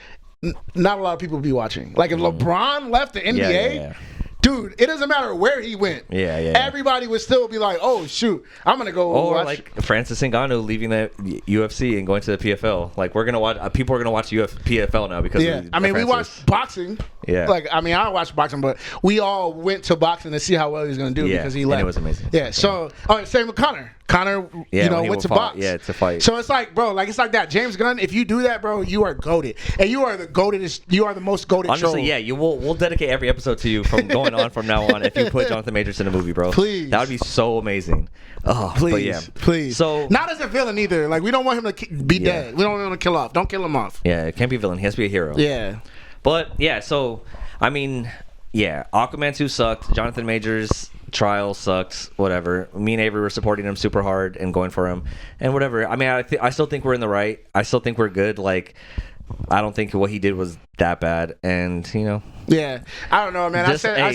not a lot of people would be watching. Like if LeBron left the NBA. Dude, it doesn't matter where he went. Yeah. Everybody would still be like, "Oh shoot, I'm gonna go." Or watch. like Francis Ngannou leaving the UFC and going to the PFL. Like we're gonna watch. People are gonna watch PFL now because. Yeah, I mean, we watched boxing. Yeah. Like I mean, I watched boxing, but we all went to boxing to see how well he was gonna do because he left. And it was amazing. Yeah. So, same with Connor. Connor, went to box. Yeah, to fight. So it's like, bro, it's like that. James Gunn, if you do that, bro, you are goated, and you are the goatedest. You are the most goated. Honestly, troll. we'll dedicate every episode to you from going on from now on. If you put Johnathan Majors in a movie, bro, please, that would be so amazing. Oh, please, but yeah, please. So not as a villain either. Like we don't want him to be dead. We don't want him to kill off. Don't kill him off. Yeah, it can't be a villain. He has to be a hero. Yeah. But yeah, so I mean, Aquaman 2 sucked. Johnathan Majors trial sucks. Whatever. Me and Avery were supporting him super hard and going for him and whatever. I mean, I still think we're in the right. I still think we're good. Like, I don't think what he did was that bad. And yeah, I don't know, man. I said I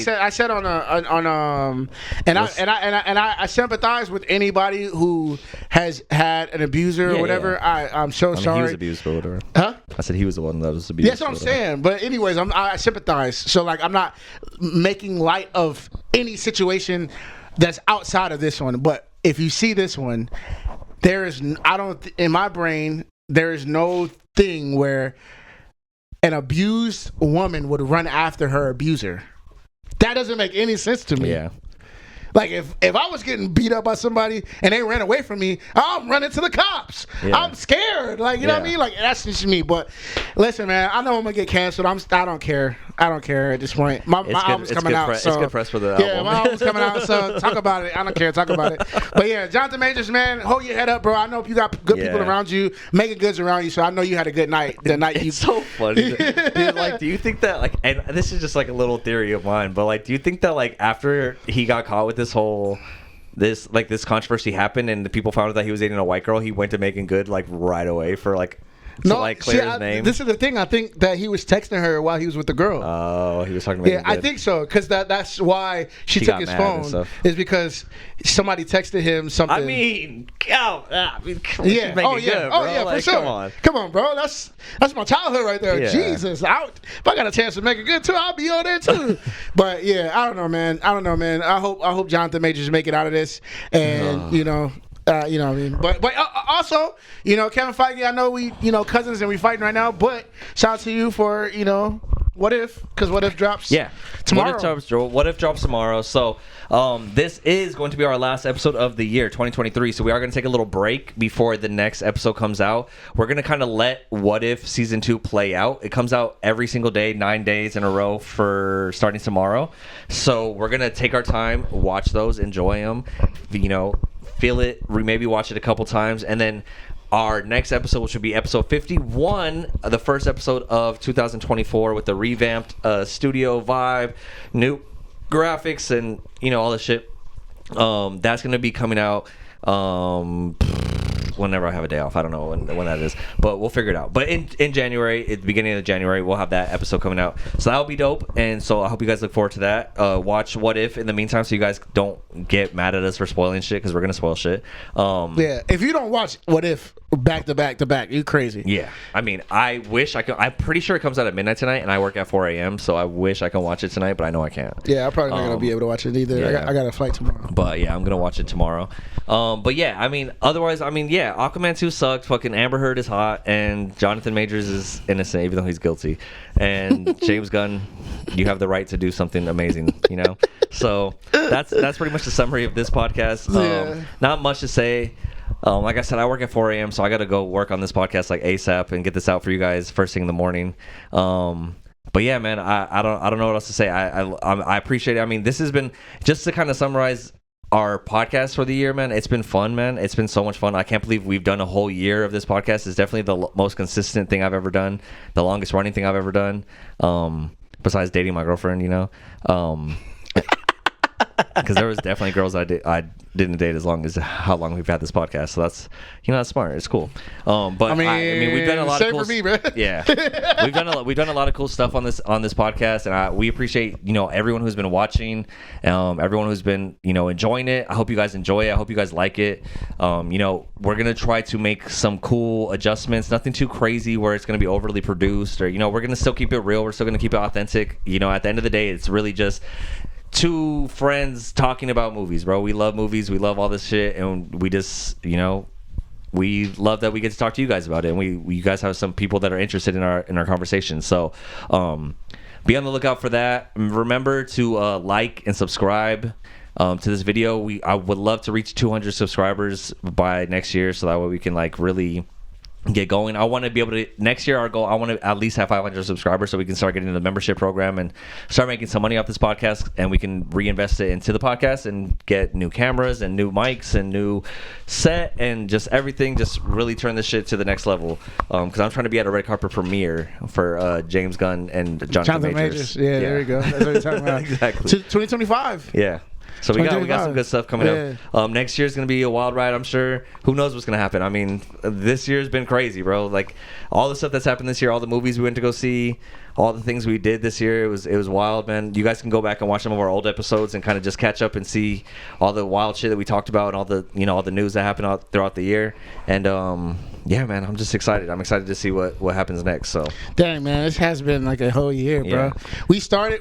sympathize with anybody who has had an abuser or whatever. Yeah. I'm so sorry. He was abused or whatever. Huh? I said he was the one that was abused. That's what I'm saying. But anyways, I sympathize. So like, I'm not making light of any situation that's outside of this one. But if you see this one, in my brain, there is no thing where an abused woman would run after her abuser. That doesn't make any sense to me. Yeah. Like if I was getting beat up by somebody and they ran away from me, I'm running to the cops. Yeah. I'm scared. Like you know what I mean? Like that's just me. But listen, man, I know I'm gonna get canceled. I don't care. I don't care at this point. My album's coming out. So, it's good press for the album. Yeah, my album's coming out. So talk about it. I don't care. Talk about it. But yeah, Johnathan Majors, man, hold your head up, bro. I know you got good people around you, making goods around you. So I know you had a good night. The night it's so funny. Dude, like, do you think that like, and this is just like a little theory of mine, but like, do you think that like after he got caught with this controversy happened and the people found out that he was dating a white girl, he went to making good like right away for like clear his name? This is the thing. I think that he was texting her while he was with the girl. Oh, he was talking about. Yeah, I think so. Because that's why she took his phone. Is because somebody texted him something. I mean, yeah. Good, bro. Like, for sure. Come on, bro. That's my childhood right there. Yeah. Jesus, if I got a chance to make it good too, I'll be on there too. But yeah, I don't know, man. I hope Johnathan Majors make it out of this, and you know what I mean? But also, Kevin Feige, I know we, cousins and we fighting right now, but shout out to you for, What If? Because What If drops tomorrow. What If drops tomorrow. So this is going to be our last episode of the year, 2023. So we are going to take a little break before the next episode comes out. We're going to kind of let What If Season 2 play out. It comes out every single day, 9 days in a row for starting tomorrow. So we're going to take our time, watch those, enjoy them, feel it, maybe watch it a couple times, and then our next episode, which will be episode 51, the first episode of 2024 with the revamped studio vibe, new graphics, and all this shit. That's going to be coming out whenever I have a day off. I don't know when that is, but we'll figure it out. But in January, at the beginning of January, we'll have that episode coming out. So that'll be dope. And so I hope you guys look forward to that. Watch What If in the meantime, so you guys don't get mad at us for spoiling shit, because we're gonna spoil shit. Yeah, if you don't watch What If back to back to back, you crazy. Yeah, I mean, I wish I could. I'm pretty sure it comes out at midnight tonight, and I work at 4 a.m. So I wish I can watch it tonight, but I know I can't. Yeah, I'm probably not gonna be able to watch it either. Yeah. I got a flight tomorrow. But yeah, I'm gonna watch it tomorrow. But yeah, I mean, otherwise, Aquaman 2 sucked. Fucking Amber Heard is hot, and Johnathan Majors is innocent, even though he's guilty. And James Gunn, you have the right to do something amazing, So that's pretty much the summary of this podcast. Not much to say. Like I said, I work at 4 a.m., so I got to go work on this podcast like ASAP and get this out for you guys first thing in the morning. But yeah, man, I don't know what else to say. I appreciate it. I mean, this has been, just to kind of summarize our podcast for the year, man. It's been fun, man. It's been so much fun. I can't believe we've done a whole year of this podcast. It's definitely the most consistent thing I've ever done, the longest running thing I've ever done, besides dating my girlfriend, Because there was definitely girls I didn't date as long as how long we've had this podcast. So that's that's smart. It's cool. But I mean we've done a lot of cool. For me, man. Yeah, we've done a lot of cool stuff on this podcast, and we appreciate everyone who's been watching, everyone who's been enjoying it. I hope you guys enjoy it. I hope you guys like it. We're gonna try to make some cool adjustments. Nothing too crazy where it's gonna be overly produced, or we're gonna still keep it real. We're still gonna keep it authentic. At the end of the day, it's really just two friends talking about movies, bro. We love movies. We love all this shit, and we just we love that we get to talk to you guys about it, and you guys have some people that are interested in our conversation. So be on the lookout for that. Remember to like and subscribe to this video. I would love to reach 200 subscribers by next year, so that way we can really get going. I want to be able to, next year, our goal, I want to at least have 500 subscribers so we can start getting into the membership program and start making some money off this podcast, and we can reinvest it into the podcast and get new cameras and new mics and new set and just everything, just really turn this shit to the next level. Because I'm trying to be at a red carpet premiere for James Gunn and Johnathan Majors. Yeah, there we go. That's what you're talking about. Exactly. 2025. Yeah. So we got some good stuff coming up. Next year's gonna be a wild ride, I'm sure. Who knows what's gonna happen? I mean, this year's been crazy, bro. Like all the stuff that's happened this year, all the movies we went to go see, all the things we did this year, it was wild, man. You guys can go back and watch some of our old episodes and kind of just catch up and see all the wild shit that we talked about and all the all the news that happened throughout the year. And yeah, man, I'm just excited. I'm excited to see what happens next. So dang, man, this has been like a whole year, bro. Yeah. We started.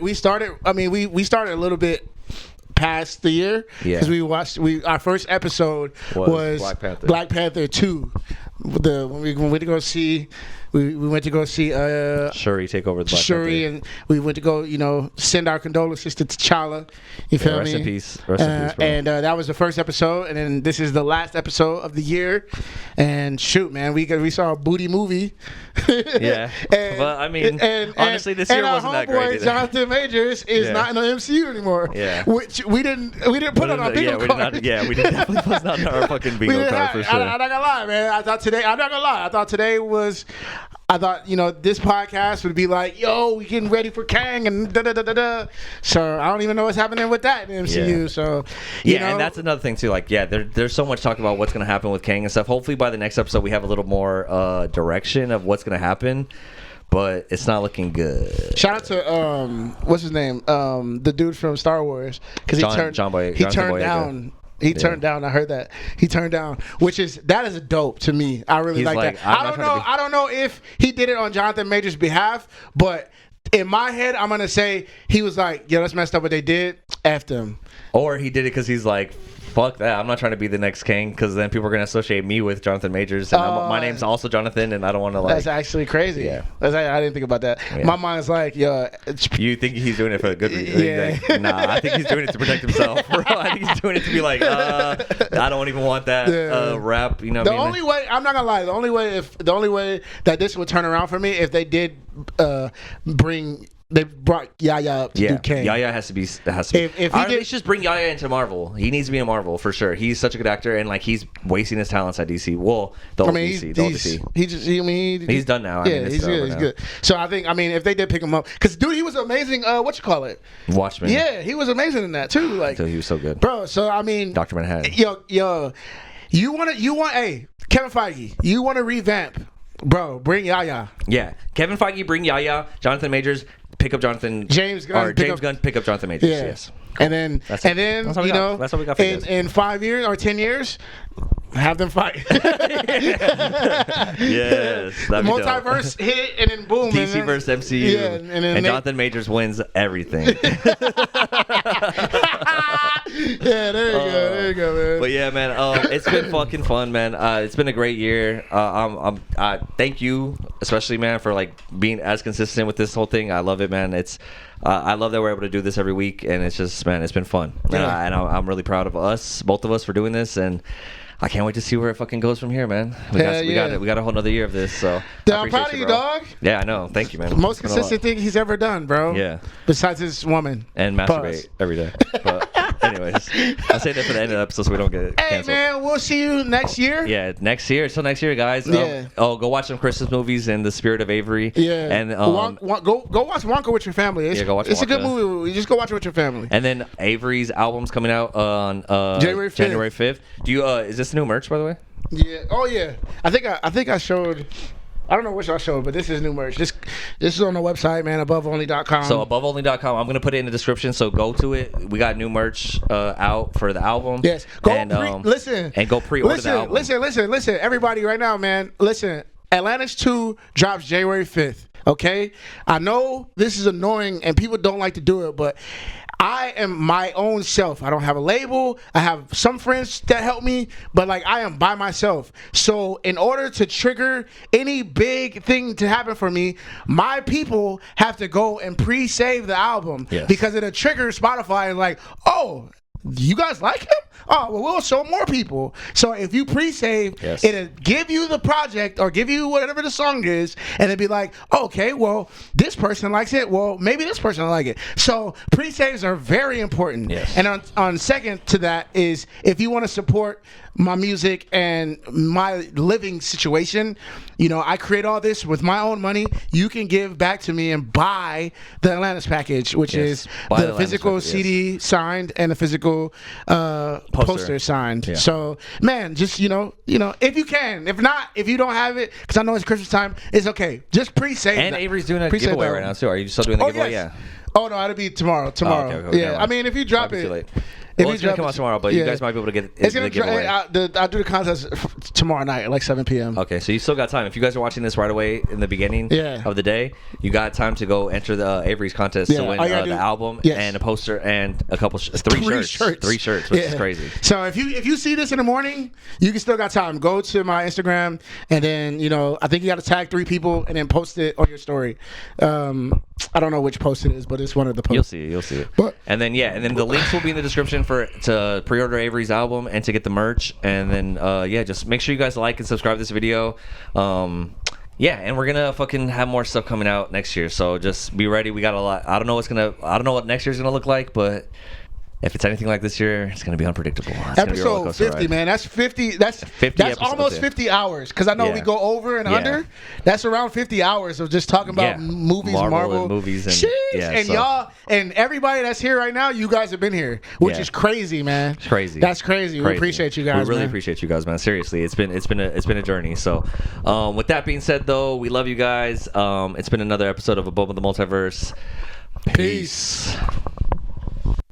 I mean, we started a little bit past the year because we watched our first episode was Black Panther 2. When we went to go see Shuri take over the Black Shuri, Panther. and we went to go send our condolences to T'Challa. You feel me? Rest in peace, bro. And that was the first episode, and then this is the last episode of the year. And shoot, man, we saw a booty movie. Yeah, but I mean, honestly, this year wasn't that great. Johnathan Majors is not in the MCU anymore. Yeah, which we didn't put on our bingo card. We definitely put on our fucking bingo card for sure. I'm not gonna lie, man. I'm not gonna lie. I thought today was. I thought, this podcast would be like, yo, we getting ready for Kang and da-da-da-da-da. So I don't even know what's happening with that in the MCU. Yeah. So, and that's another thing, too. Like, there's so much talk about what's going to happen with Kang and stuff. Hopefully by the next episode, we have a little more direction of what's going to happen. But it's not looking good. Shout out to, what's his name? The dude from Star Wars. Because he turned down. He turned down. I heard that he turned down, that is dope to me. I really like that. I don't know if he did it on Johnathan Majors' behalf, but in my head, I'm gonna say he was like, "Yo, that's messed up what they did. F them." Or he did it because he's like, fuck that. I'm not trying to be the next King, because then people are going to associate me with Johnathan Majors. And my name's also Johnathan, and I don't want to That's actually crazy. Yeah. I didn't think about that. Yeah. My mind's like, yo. You think he's doing it for a good reason? Yeah. Like, nah, I think he's doing it to protect himself, bro. I think he's doing it to be like, I don't even want that rap. You know what I mean? Only way, I'm not going to lie, the only way that this would turn around for me if they did They brought Yaya up to do Kang. Yaya has to be. If he did, just bring Yaya into Marvel. He needs to be in Marvel for sure. He's such a good actor, and like he's wasting his talents at DC. Well, the old DC. He's done now. He's good. So I think, if they did pick him up, because dude, he was amazing. Watchmen. Yeah, he was amazing in that too. Like, so he was so good, bro. So Dr. Manhattan. Yo, hey, Kevin Feige, you want to revamp? Bro, bring Yaya. Yeah, Kevin Feige, bring Yaya. Johnathan Majors, pick up James Gunn, pick up Johnathan Majors. Yeah. Yes. And then that's what we got for in 5 years or 10 years, have them fight. Yes. Multiverse hit, and then boom. DC versus MCU. Yeah, and Johnathan Majors wins everything. Yeah, there you go, man. But yeah, man, it's been fucking fun, man. It's been a great year. Thank you, especially, man, for like being as consistent with this whole thing. I love it, man. I love that we're able to do this every week, and it's just, man, it's been fun. Yeah. And I'm really proud of both of us, for doing this, and I can't wait to see where it fucking goes from here, man. We got a whole nother year of this, so I'm proud of you, dog. Yeah, I know. Thank you, man. Most consistent thing he's ever done, bro. Yeah. Besides his woman. And masturbate every day. But Anyways, I'll say that for the end of the episode so we don't get Hey, canceled. man, we'll see you next year. Yeah, next year. Till next year, guys. Yeah. Go watch some Christmas movies in the spirit of Avery. Yeah. And go watch Wonka with your family. It's, go watch It's a good Wonka. movie. You just go watch it with your family. And then Avery's album's coming out on January 5th. January 5th. Do you is this new merch, by the way? Yeah. Oh yeah. I think I showed. I don't know which I showed, but this is new merch. This is on the website, man. ABOVonly.com. So ABOVonly.com. I'm gonna put it in the description. So go to it. We got new merch out for the album. Yes. Go and, listen. And go pre-order the album. Listen. Everybody, right now, man. Listen. Atlantis 2 drops January 5th. Okay. I know this is annoying and people don't like to do it, but I am my own self. I don't have a label. I have some friends that help me, but like I am by myself. So in order to trigger any big thing to happen for me, my people have to go and pre-save the album because it'll trigger Spotify and like, oh, you guys like him? Oh, well, we'll show more people. So if you pre-save, it'll give you the project or give you whatever the song is, and it'll be like, okay, well, this person likes it. Well, maybe this person will like it. So pre-saves are very important. Yes. And on second to that is if you want to support my music and my living situation, you know, I create all this with my own money. You can give back to me and buy the Atlantis package, which is the physical package, CD signed and the physical poster signed. Yeah. So, man, just, you know, if you can. If not, if you don't have it, because I know it's Christmas time, it's okay. Just pre-save. And Avery's doing a giveaway right now, too. Are you still doing the giveaway? Yes. Yeah. Oh, no, it'll be tomorrow. Oh, okay, yeah, I mean, if you drop it. Too late. Well, it's going to come out tomorrow, but you guys might be able to get the giveaway. I'll do the contest tomorrow night at like 7 p.m. Okay, so you still got time. If you guys are watching this right away in the beginning of the day, you got time to go enter the Avery's contest to win the album and a poster and a couple three shirts, which is crazy. So if you see this in the morning, you can still got time. Go to my Instagram and then, you know, I think you got to tag 3 people and then post it on your story. I don't know which post it is, but it's one of the posts. You'll see it. But, and then the links will be in the description to pre-order Avery's album and to get the merch. And then just make sure you guys like and subscribe to this video. And we're gonna fucking have more stuff coming out next year. So just be ready. We got a lot. I don't know what next year's gonna look like, but if it's anything like this year, it's gonna be unpredictable. Episode 50, man. That's 50. That's almost 50 hours. Because I know we go over and under. That's around 50 hours of just talking about movies, Marvel movies, and y'all and everybody that's here right now. You guys have been here, which is crazy, man. It's crazy. That's crazy. We appreciate you guys. We really appreciate you guys, man. Seriously, it's been a journey. So, with that being said, though, we love you guys. It's been another episode of ABOV The Multiverse. Peace.